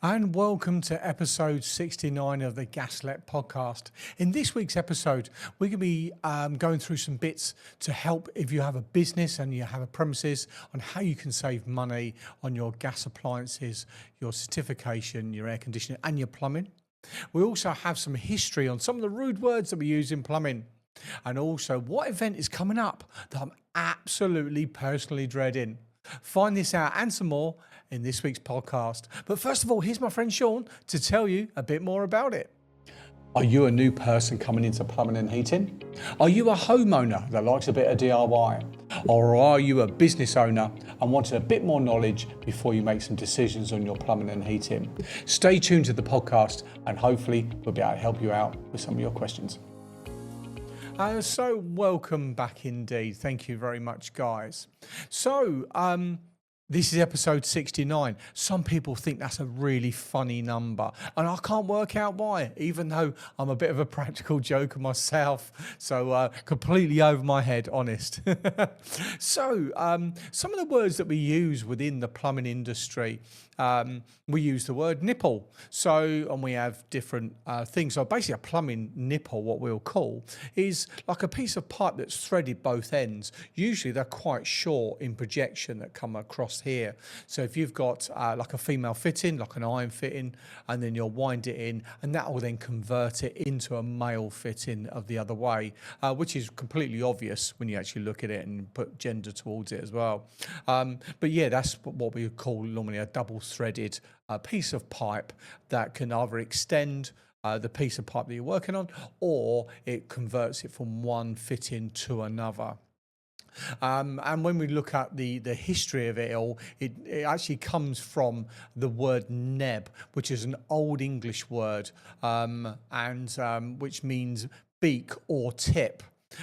And welcome to episode 69 of the Gaslec podcast. In this week's episode, we're going to be going through some bits to help if you have a business and you have a premises on how you can save money on your gas appliances, your certification, your air conditioning and your plumbing. We also have some history on some of the rude words that we use in plumbing. And also what event is coming up that I'm absolutely personally dreading. Find this out and some more in this week's podcast. But first of all, here's my friend Sean to tell you a bit more about it. Are you a new person coming into plumbing and heating? Are you a homeowner that likes a bit of DIY? Or are you a business owner and wanted a bit more knowledge before you make some decisions on your plumbing and heating? Stay tuned to the podcast and hopefully we'll be able to help you out with some of your questions. So welcome back indeed. Thank you very much, guys. So this is episode 69. Some people think that's a really funny number, and I can't work out why, even though I'm a bit of a practical joker myself. So completely over my head, honest. So some of the words that we use within the plumbing industry, we use the word nipple. So, and we have different things. So basically a plumbing nipple, what we'll call, is like a piece of pipe that's threaded both ends. Usually they're quite short in projection that come across here. So if you've got like a female fitting, like an iron fitting, and then you'll wind it in, and that will then convert it into a male fitting of the other way, which is completely obvious when you actually look at it and put gender towards it as well. But yeah, that's what we would call normally a double threaded piece of pipe that can either extend the piece of pipe that you're working on, or it converts it from one fitting to another. And when we look at the history of it all, it actually comes from the word neb, which is an old English word, which means beak or tip.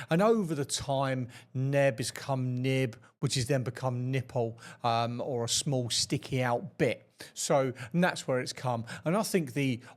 And over the time, neb has come nib, which has then become nipple, or a small sticky out bit. So, and that's where it's come. And I think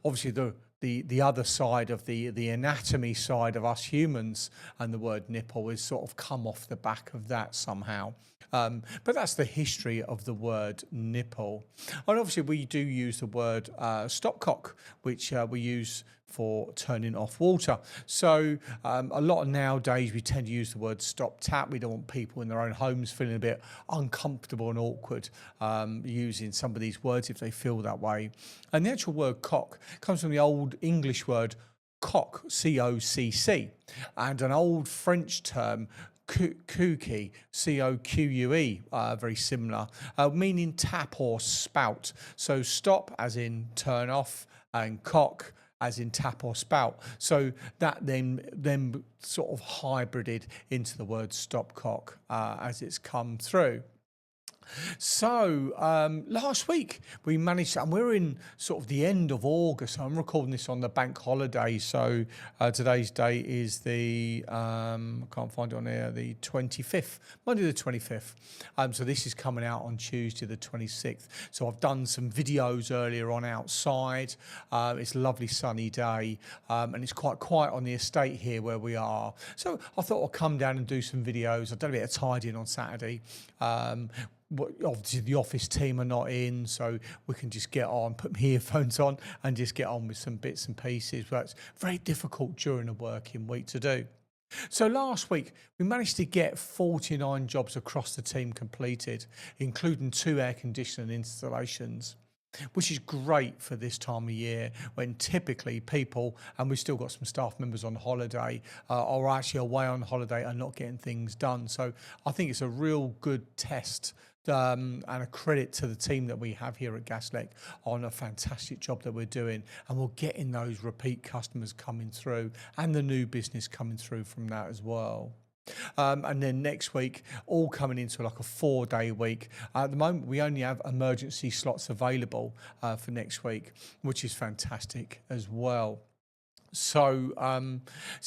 obviously the other side of the anatomy side of us humans and the word nipple is sort of come off the back of that somehow. But that's the history of the word nipple. And obviously we do use the word stopcock, which we use for turning off water. So a lot of nowadays we tend to use the word stop tap. We don't want people in their own homes feeling a bit uncomfortable and awkward using some of these words if they feel that way. And the actual word cock comes from the old English word cock, C-O-C-C, and an old French term Cookie, C-O-Q-U-E, very similar, meaning tap or spout. So stop as in turn off, and cock as in tap or spout. So that then sort of hybrided into the word stopcock as it's come through. So last week we managed, and we're in sort of the end of August. I'm recording this on the bank holiday. So today's date is I can't find it on here, the 25th, Monday the 25th. So this is coming out on Tuesday the 26th. So I've done some videos earlier on outside. It's a lovely sunny day, and it's quite quiet on the estate here where we are. So I thought I'd come down and do some videos. I've done a bit of tidying on Saturday. Obviously the office team are not in, so we can just get on, put my earphones on and just get on with some bits and pieces. But it's very difficult during a working week to do. So last week we managed to get 49 jobs across the team completed, including 2 air conditioning installations, which is great for this time of year when typically people, and we've still got some staff members on holiday, are actually away on holiday and not getting things done. So I think it's a real good test and a credit to the team that we have here at Gaslec on a fantastic job that we're doing, and we're getting those repeat customers coming through and the new business coming through from that as well. And then next week, all coming into like a 4-day week. At the moment, we only have emergency slots available for next week, which is fantastic as well. So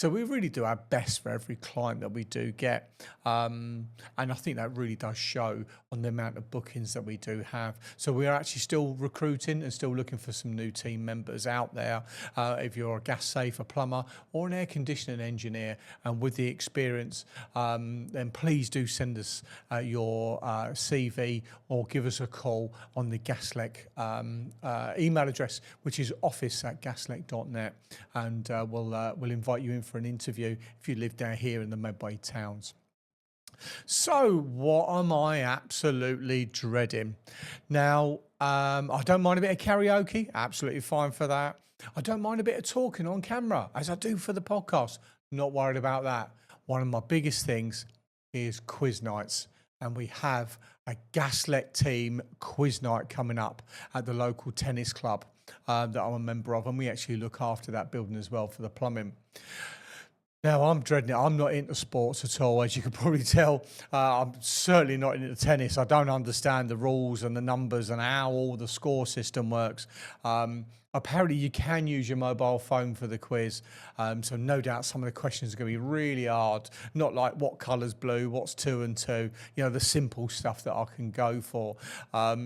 we really do our best for every client that we do get, and I think that really does show on the amount of bookings that we do have. So we are actually still recruiting and still looking for some new team members out there. If you're a gas safe, a plumber, or an air conditioning engineer, and with the experience, then please do send us your CV or give us a call on the Gaslec email address, which is office@gaslec.net, and we'll invite you in for an interview if you live down here in the Medway towns. So, what am I absolutely dreading? Now, I don't mind a bit of karaoke, absolutely fine for that. I don't mind a bit of talking on camera, as I do for the podcast. Not worried about that. One of my biggest things is quiz nights, and we have a Gaslec team quiz night coming up at the local tennis club that I'm a member of, and we actually look after that building as well for the plumbing. Now, I'm dreading it. I'm not into sports at all, as you can probably tell. I'm certainly not into tennis. I don't understand the rules and the numbers and how all the score system works. Apparently, you can use your mobile phone for the quiz. So no doubt some of the questions are going to be really hard. Not like what colour's blue, what's 2 and 2, the simple stuff that I can go for.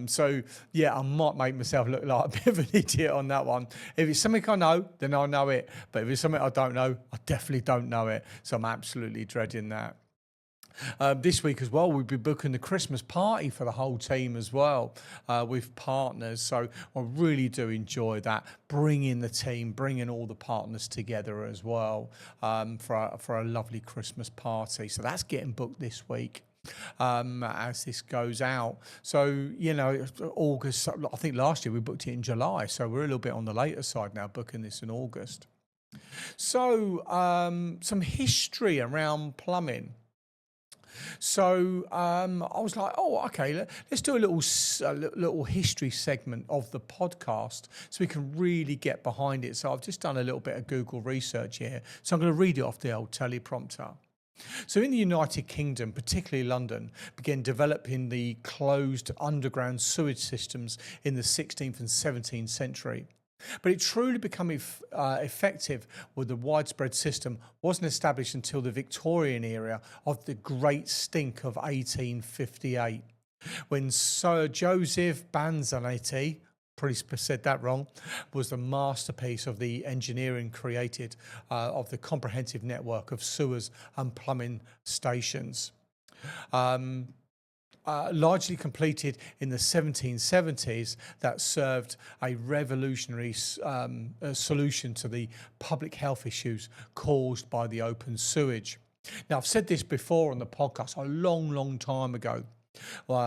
So, yeah, I might make myself look like a bit of an idiot on that one. If it's something I know, then I know it. But if it's something I don't know, I definitely don't know it. So I'm absolutely dreading that. This week as well, we'll be booking the Christmas party for the whole team as well with partners. So I really do enjoy that, bringing the team, bringing all the partners together as well for a lovely Christmas party. So that's getting booked this week. As this goes out. So, August, I think last year we booked it in July. So we're a little bit on the later side now, booking this in August. So some history around plumbing. So I was like, oh, okay, let's do a little history segment of the podcast so we can really get behind it. So I've just done a little bit of Google research here. So I'm going to read it off the old teleprompter. So in the United Kingdom, particularly London, began developing the closed underground sewage systems in the 16th and 17th century. But it truly became effective with the widespread system wasn't established until the Victorian era of the Great Stink of 1858, when Sir Joseph Banzanetti, probably said that wrong, was the masterpiece of the engineering created of the comprehensive network of sewers and plumbing stations. Largely completed in the 1770s, that served a revolutionary solution to the public health issues caused by the open sewage. Now, I've said this before on the podcast a long time ago.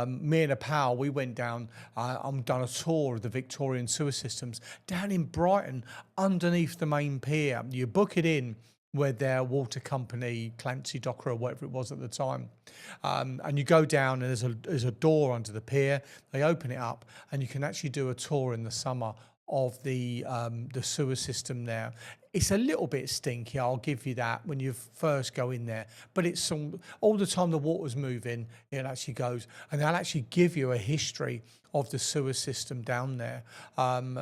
Me and a pal, we went down and done a tour of the Victorian sewer systems down in Brighton underneath the main pier. You book it in with their water company, Clancy Docker or whatever it was at the time. And you go down and there's a door under the pier. They open it up and you can actually do a tour in the summer of the sewer system there. It's a little bit stinky, I'll give you that, when you first go in there. But it's all the time the water's moving, it actually goes. And they'll actually give you a history of the sewer system down there.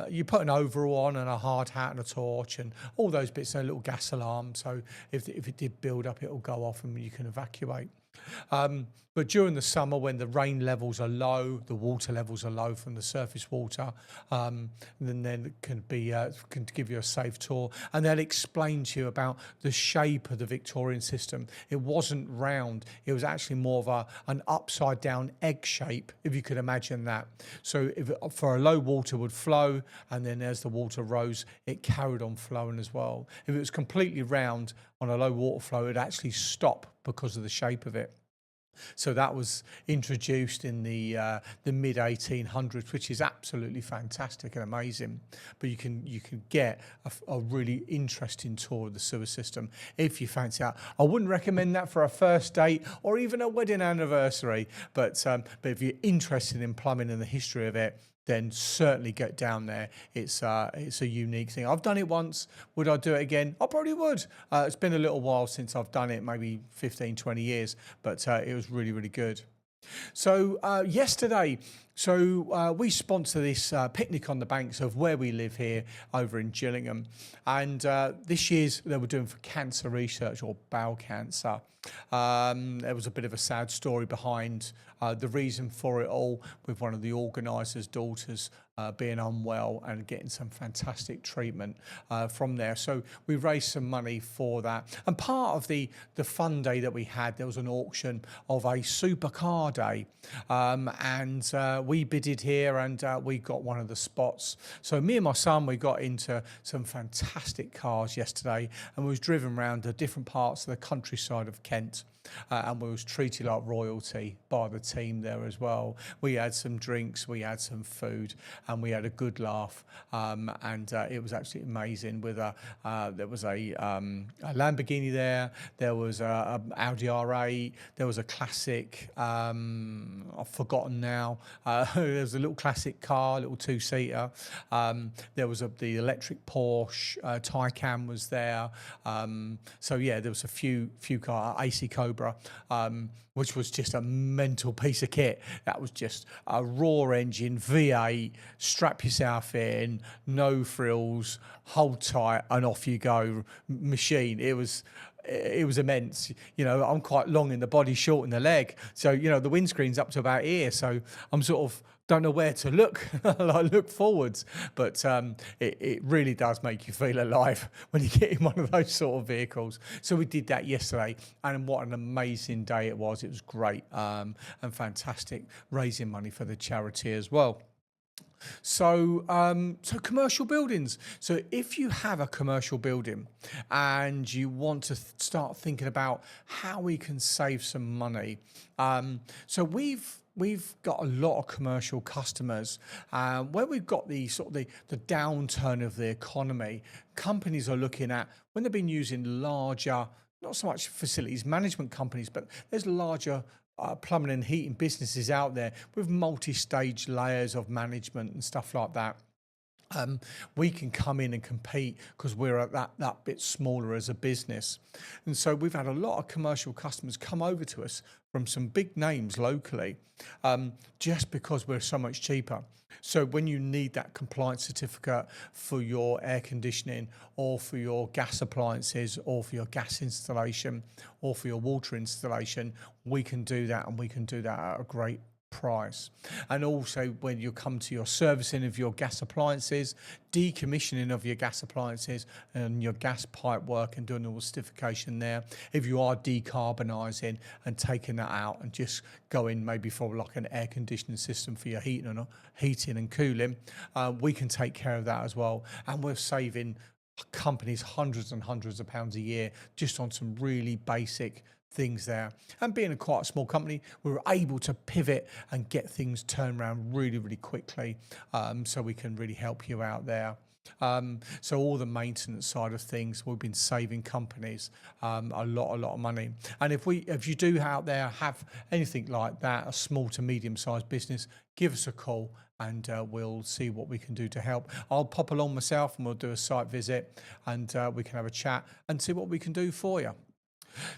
You put an overall on and a hard hat and a torch and all those bits, and a little gas alarm. So if it did build up, it'll go off and you can evacuate. But during the summer, when the rain levels are low, the water levels are low from the surface water, then it can give you a safe tour, and they'll explain to you about the shape of the Victorian system. It wasn't round; it was actually more of an upside down egg shape, if you could imagine that. So, for a low water would flow, and then as the water rose, it carried on flowing as well. If it was completely round on a low water flow, it'd actually stop because of the shape of it. So that was introduced in the mid 1800s, which is absolutely fantastic and amazing. But you can get a really interesting tour of the sewer system if you fancy out. I wouldn't recommend that for a first date or even a wedding anniversary. But if you're interested in plumbing and the history of it, then certainly get down there. It's a unique thing. I've done it once. Would I do it again? I probably would. It's been a little while since I've done it, maybe 15, 20 years, but it was really, really good. So yesterday, So we sponsor this picnic on the banks of where we live here over in Gillingham. And this year's they were doing for cancer research or bowel cancer. There was a bit of a sad story behind the reason for it all, with one of the organisers' daughters being unwell and getting some fantastic treatment from there. So we raised some money for that. And part of the fun day that we had, there was an auction of a supercar day. And we bidded here and we got one of the spots. So me and my son, we got into some fantastic cars yesterday and we was driven around the different parts of the countryside of Kent. And we was treated like royalty by the team there as well. We had some drinks, we had some food, and we had a good laugh. And it was absolutely amazing. With there was a Lamborghini there was a Audi R8, there was a classic. I've forgotten now. There was a little classic car, a little two-seater. There was the electric Porsche. Taycan was there. So yeah, there was a few car AC Cobra. Which was just a mental piece of kit. That was just a raw engine V8, strap yourself in, no frills, hold tight, and off you go machine. It was immense. I'm quite long in the body, short in the leg. So, the windscreen's up to about here. So I'm sort of don't know where to look. I look forwards, but it really does make you feel alive when you get in one of those sort of vehicles. So we did that yesterday, and what an amazing day it was. It was great and fantastic, raising money for the charity as well. So commercial buildings. So if you have a commercial building and you want to start thinking about how we can save some money, so we've got a lot of commercial customers where we've got the downturn of the economy. Companies are looking at when they've been using larger, not so much facilities management companies, but there's larger plumbing and heating businesses out there with multi-stage layers of management and stuff like that. We can come in and compete because we're at that bit smaller as a business. And so we've had a lot of commercial customers come over to us from some big names locally, just because we're so much cheaper. So when you need that compliance certificate for your air conditioning or for your gas appliances or for your gas installation or for your water installation, we can do that, and we can do that at a great price. And also when you come to your servicing of your gas appliances, decommissioning of your gas appliances and your gas pipe work and doing all the certification there, if you are decarbonising and taking that out and just going maybe for like an air conditioning system for your heating and cooling, we can take care of that as well. And we're saving companies hundreds and hundreds of pounds a year just on some really basic things there. And being a quite a small company, we were able to pivot and get things turned around really, really quickly, so we can really help you out there. So all the maintenance side of things, we've been saving companies a lot of money. And if you do out there have anything like that, a small to medium sized business, give us a call and we'll see what we can do to help. I'll pop along myself and we'll do a site visit and we can have a chat and see what we can do for you.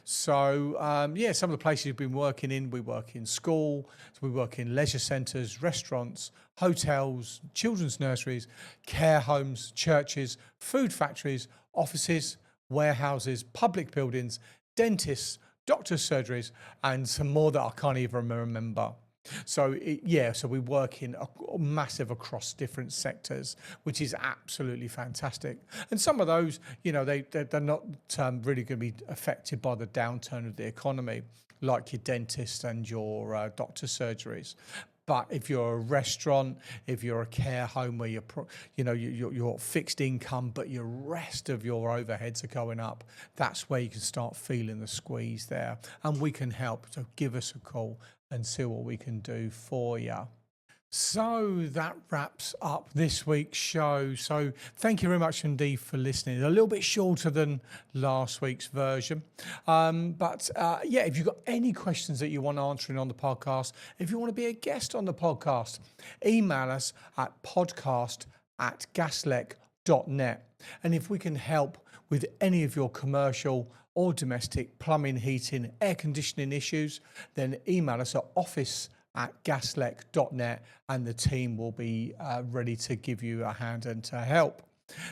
So, some of the places we've been working in, we work in school, so we work in leisure centres, restaurants, hotels, children's nurseries, care homes, churches, food factories, offices, warehouses, public buildings, dentists, doctors' surgeries, and some more that I can't even remember. So we work in a massive across different sectors, which is absolutely fantastic. And some of those, they're not really going to be affected by the downturn of the economy, like your dentist and your doctor surgeries. But if you're a restaurant, if you're a care home where you're fixed income, but your rest of your overheads are going up, that's where you can start feeling the squeeze there. And we can help. So give us a call and see what we can do for you. So that wraps up this week's show. So thank you very much indeed for listening. A little bit shorter than last week's version. If you've got any questions that you want answering on the podcast, if you want to be a guest on the podcast, email us at podcast@gaslec.net. And if we can help with any of your commercial or domestic plumbing, heating, air conditioning issues, then email us at office at gaslec.net, and the team will be ready to give you a hand and to help.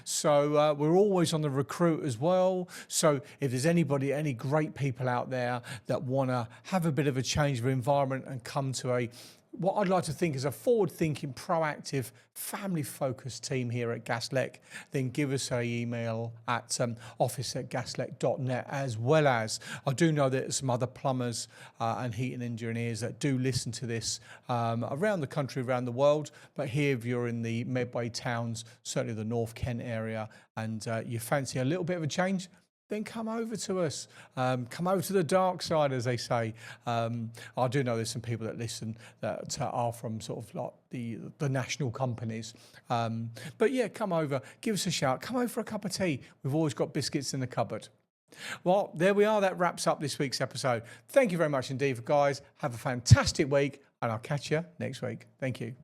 So we're always on the recruit as well. So if there's anybody, any great people out there that want to have a bit of a change of environment and come to what I'd like to think is a forward-thinking, proactive, family-focused team here at Gaslec, then give us an email at office@gaslec.net, as well as I do know that there's some other plumbers and heating engineers that do listen to this around the country, around the world. But here, if you're in the Medway towns, certainly the North Kent area, and you fancy a little bit of a change, then come over to us. Come over to the dark side, as they say. I do know there's some people that listen that are from sort of like the national companies. But yeah, come over, give us a shout. Come over for a cup of tea. We've always got biscuits in the cupboard. Well, there we are. That wraps up this week's episode. Thank you very much indeed, guys. Have a fantastic week, and I'll catch you next week. Thank you.